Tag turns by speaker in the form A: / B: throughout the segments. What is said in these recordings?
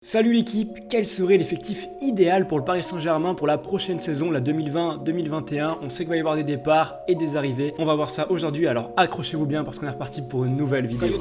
A: Salut l'équipe, quel serait l'effectif idéal pour le Paris Saint-Germain pour la prochaine saison, la 2020-2021? On sait qu'il va y avoir des départs et des arrivées, on va voir ça aujourd'hui, alors accrochez-vous bien parce qu'on est reparti pour une nouvelle vidéo.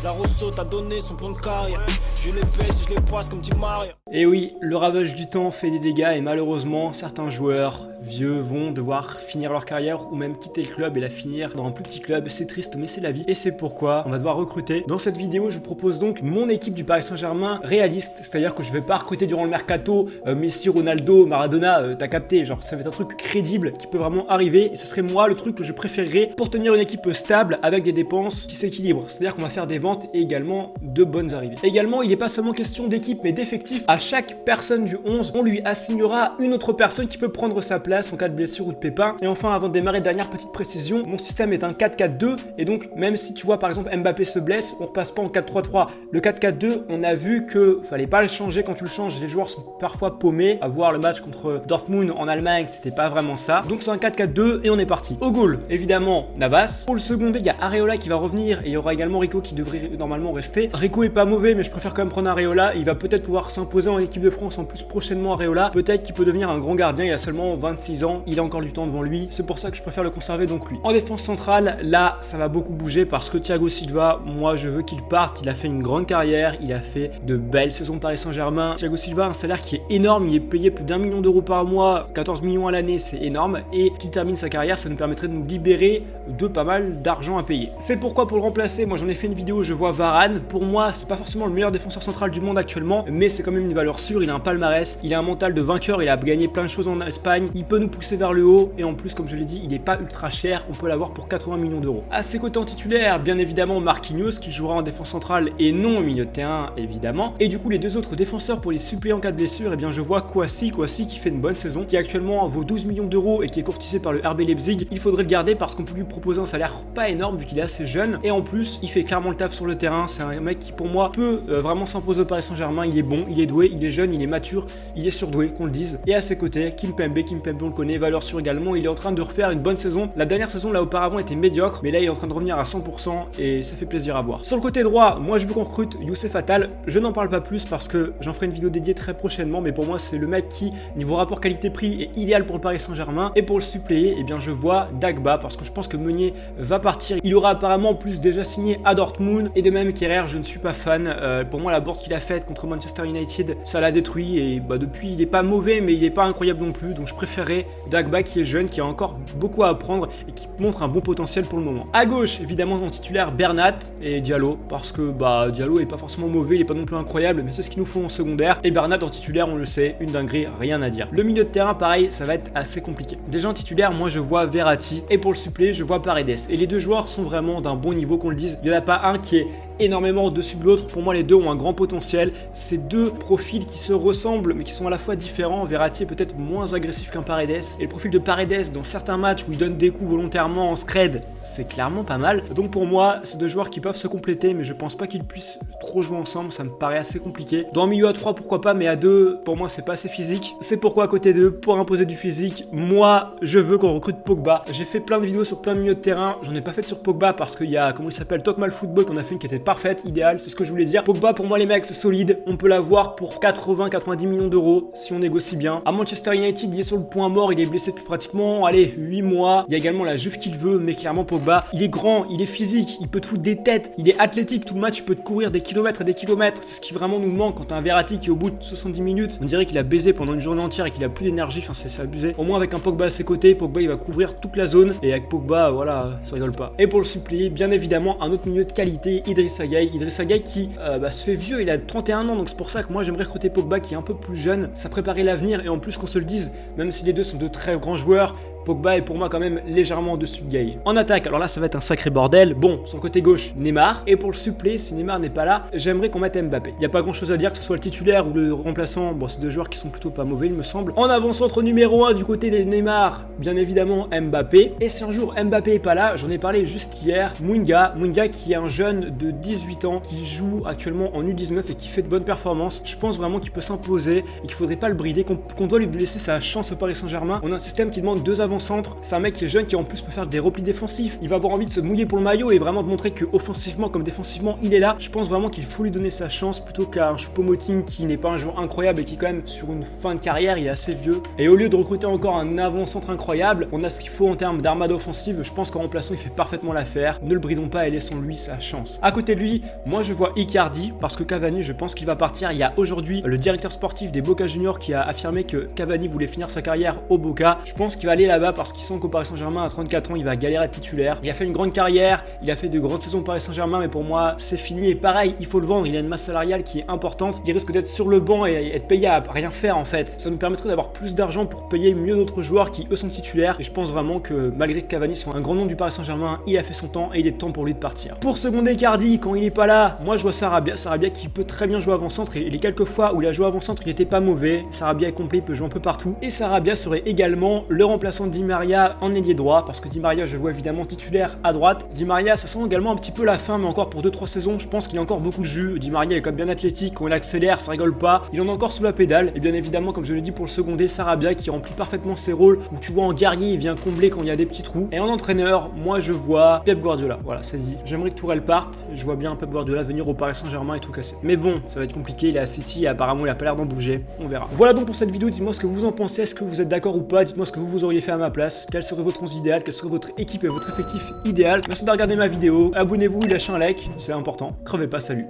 B: La Rousseau t'a donné son plan de carrière. Je les pèse, je les poisse comme Tim Maria.
A: Et oui, le ravage du temps fait des dégâts et malheureusement, certains joueurs vieux vont devoir finir leur carrière ou même quitter le club et la finir dans un plus petit club. C'est triste mais c'est la vie et c'est pourquoi on va devoir recruter. Dans cette vidéo, je vous propose donc mon équipe du Paris Saint-Germain réaliste, c'est-à-dire que je vais pas recruter durant le mercato Messi, Ronaldo, Maradona, t'as capté, genre ça va être un truc crédible qui peut vraiment arriver et ce serait moi le truc que je préférerais pour tenir une équipe stable avec des dépenses qui s'équilibrent, c'est-à-dire qu'on va faire des ventes et également de bonnes arrivées. Également, il n'est pas seulement question d'équipe mais d'effectifs. À chaque personne du 11, on lui assignera une autre personne qui peut prendre sa place en cas de blessure ou de pépin. Et enfin, avant de démarrer, dernière petite précision, mon système est un 4-4-2 et donc même si tu vois par exemple Mbappé se blesse, on repasse pas en 4-3-3. Le 4-4-2, on a vu que fallait pas le changer. Quand tu le changes, les joueurs sont parfois paumés. À voir le match contre Dortmund en Allemagne, c'était pas vraiment ça. Donc c'est un 4-4-2 et on est parti. Au goal, évidemment, Navas. Pour le secondé, il y a Areola qui va revenir et il y aura également Rico qui devrait normalement rester. Rico est pas mauvais, mais je préfère quand même prendre Areola. Il va peut-être pouvoir s'imposer en équipe de France en plus prochainement. Areola, peut-être qu'il peut devenir un grand gardien. Il a seulement 26 ans, il a encore du temps devant lui. C'est pour ça que je préfère le conserver donc lui. En défense centrale, là, ça va beaucoup bouger parce que Thiago Silva, moi je veux qu'il parte. Il a fait une grande carrière, il a fait de belles saisons de Paris Saint-Germain. Thiago Silva a un salaire qui est énorme, il est payé plus d'1 million d'euros par mois, 14 millions à l'année, c'est énorme. Et qu'il termine sa carrière, ça nous permettrait de nous libérer de pas mal d'argent à payer. C'est pourquoi pour le remplacer, moi j'en ai fait une vidéo, je vois Varane. Pour moi, c'est pas forcément le meilleur défenseur central du monde actuellement, mais c'est quand même une valeur sûre. Il a un palmarès, il a un mental de vainqueur, il a gagné plein de choses en Espagne, il peut nous pousser vers le haut et en plus, comme je l'ai dit, il est pas ultra cher, on peut l'avoir pour 80 millions d'euros. À ses côtés en titulaire, bien évidemment Marquinhos qui jouera en défense centrale et non au milieu de terrain évidemment. Et du coup les deux autres défenseurs pour les suppléer en cas de blessure, et bien je vois Kouassi qui fait une bonne saison, qui actuellement vaut 12 millions d'euros et qui est courtisé par le RB Leipzig. Il faudrait le garder parce qu'on peut lui proposer un salaire pas énorme vu qu'il est assez jeune et en plus il fait clairement le taf sur le terrain. C'est un mec qui pour moi peut vraiment s'imposer au Paris Saint-Germain. Il est bon, il est doué, il est jeune, il est mature, il est surdoué qu'on le dise. Et à ses côtés, Kimpembe on le connaît, valeur sûre également, il est en train de refaire une bonne saison. La dernière saison là auparavant était médiocre, mais là il est en train de revenir à 100% et ça fait plaisir à voir. Sur le côté droit, moi je veux qu'on recrute Youssef Attal. Je n'en parle pas plus parce que j'en ferai une vidéo dédiée très prochainement, mais pour moi c'est le mec qui, niveau rapport qualité-prix, est idéal pour le Paris Saint-Germain. Et pour le suppléer, eh bien je vois Dagba parce que je pense que Meunier va partir. Il aura apparemment plus déjà signé à Dortmund et de même Kerrer, je ne suis pas fan. Pour moi la bourde qu'il a faite contre Manchester United, ça l'a détruit et depuis il n'est pas mauvais mais il n'est pas incroyable non plus. Donc je préférais Dagba qui est jeune, qui a encore beaucoup à apprendre et qui montre un bon potentiel pour le moment. À gauche, évidemment en titulaire Bernat et Diallo parce que Diallo est pas forcément mauvais, il est pas non plus incroyable, mais c'est ce qu'il nous faut en secondaire. Et Bernat en titulaire, on le sait, une dinguerie, rien à dire. Le milieu de terrain, pareil, ça va être assez compliqué. Déjà en titulaire, moi je vois Verratti et pour le suppléer, je vois Paredes. Et les deux joueurs sont vraiment d'un bon niveau, qu'on le dise. Il n'y en a pas un qui est énormément au-dessus de l'autre. Pour moi, les deux ont un grand potentiel. C'est deux profils qui se ressemblent, mais qui sont à la fois différents. Verratti est peut-être moins agressif qu'un Paredes. Et le profil de Paredes, dans certains matchs où il donne des coups volontairement en scred, c'est clairement pas mal. Donc pour moi, c'est deux joueurs qui peuvent se compléter, mais je pense pas qu'ils puissent trop jouer ensemble. Ça me paraît assez compliqué. Dans un milieu à 3, pourquoi pas, mais à 2, pour moi, c'est pas assez physique. C'est pourquoi à côté d'eux, pour imposer du physique, moi, je veux qu'on recrute Pogba. J'ai fait plein de vidéos sur plein de milieux de terrain. J'en ai pas fait sur Pogba parce qu'il y a, comment il s'appelle, Talk Mal Football qu'on a fait une qui était parfaite, idéale, c'est ce que je voulais dire. Pogba, pour moi, les mecs, c'est solide. On peut l'avoir pour 80-90 millions d'euros si on négocie bien. À Manchester United, il est sur le point mort, il est blessé depuis pratiquement, 8 mois. Il y a également la Juve qu'il veut, mais clairement, Pogba, il est grand, il est physique, il peut te foutre des têtes, il est athlétique, tout le match, il peut te courir des kilomètres et des kilomètres. C'est ce qui vraiment nous manque quand t'as un Verratti qui, au bout de 70 minutes, on dirait qu'il a baisé pendant une journée entière et qu'il a plus d'énergie. Enfin, c'est abusé. Au moins, avec un Pogba à ses côtés, Pogba, il va couvrir toute la zone et avec Pogba, voilà, ça rigole pas. Et pour le suppléer, bien évidemment, un autre milieu de qualité, Idrissa Gueye. Idrissa Gueye qui se fait vieux, il a 31 ans, donc c'est pour ça que moi j'aimerais recruter Pogba qui est un peu plus jeune. Ça préparait l'avenir et en plus qu'on se le dise, même si les deux sont de très grands joueurs, Pogba est pour moi quand même légèrement au-dessus de Gueye. En attaque, alors là ça va être un sacré bordel. Bon, son côté gauche, Neymar. Et pour le suppléer, si Neymar n'est pas là, j'aimerais qu'on mette Mbappé. Il n'y a pas grand chose à dire, que ce soit le titulaire ou le remplaçant. Bon, c'est deux joueurs qui sont plutôt pas mauvais, il me semble. En avant-centre numéro 1 du côté des Neymar, bien évidemment Mbappé. Et si un jour Mbappé est pas là, j'en ai parlé juste hier, Mouinga qui est un jeune de 18 ans qui joue actuellement en U19 et qui fait de bonnes performances. Je pense vraiment qu'il peut s'imposer et qu'il faudrait pas le brider, qu'on doit lui laisser sa chance au Paris Saint-Germain. On a un système qui demande 2 avant avant-centre, c'est un mec qui est jeune, qui en plus peut faire des replis défensifs. Il va avoir envie de se mouiller pour le maillot et vraiment de montrer que offensivement comme défensivement, il est là. Je pense vraiment qu'il faut lui donner sa chance plutôt qu'à un Choupo-Moting qui n'est pas un joueur incroyable et qui quand même sur une fin de carrière, il est assez vieux. Et au lieu de recruter encore un avant-centre incroyable, on a ce qu'il faut en termes d'armada offensive. Je pense qu'en remplaçant, il fait parfaitement l'affaire. Ne le bridons pas et laissons-lui sa chance. À côté de lui, moi je vois Icardi parce que Cavani, je pense qu'il va partir. Il y a aujourd'hui le directeur sportif des Boca Juniors qui a affirmé que Cavani voulait finir sa carrière au Boca. Je pense qu'il va aller là-bas parce qu'il sent qu'au Paris Saint-Germain à 34 ans, il va galérer à titulaire. Il a fait une grande carrière, il a fait de grandes saisons au Paris Saint-Germain, mais pour moi, c'est fini. Et pareil, il faut le vendre. Il a une masse salariale qui est importante. Il risque d'être sur le banc et être payé à rien faire en fait. Ça nous permettrait d'avoir plus d'argent pour payer mieux d'autres joueurs qui eux sont titulaires. Et je pense vraiment que malgré que Cavani soit un grand nom du Paris Saint-Germain, il a fait son temps et il est temps pour lui de partir. Pour seconder Icardi, quand il est pas là, moi je vois Sarabia qui peut très bien jouer avant-centre et les quelques fois où il a joué avant-centre, il était pas mauvais. Sarabia est complet, il peut jouer un peu partout. Et Sarabia serait également le remplaçant de Di Maria en ailier droit parce que Di Maria, je le vois évidemment titulaire à droite. Di Maria, ça sent également un petit peu la fin, mais encore pour 2-3 saisons, je pense qu'il a encore beaucoup de jus. Di Maria, il est quand même bien athlétique, quand il accélère, ça rigole pas. Il en a encore sous la pédale. Et bien évidemment, comme je l'ai dit pour le seconder, Sarabia qui remplit parfaitement ses rôles où tu vois en guerrier, il vient combler quand il y a des petits trous. Et en entraîneur, moi je vois Pep Guardiola. Voilà, c'est dit. J'aimerais que Tourelle parte. Je vois bien Pep Guardiola venir au Paris Saint-Germain et tout casser. Mais bon, ça va être compliqué. Il est à City et apparemment il a pas l'air d'en bouger. On verra. Voilà donc pour cette vidéo. Dites-moi ce que vous en pensez. Est-ce que vous êtes d'accord ou pas? Dites-moi ce que vous auriez fait à ma place. Quel serait votre 11 idéal? Quelle serait votre équipe et votre effectif idéal? Merci de regarder ma vidéo. Abonnez-vous, lâchez un like. C'est important. Crevez pas. Salut.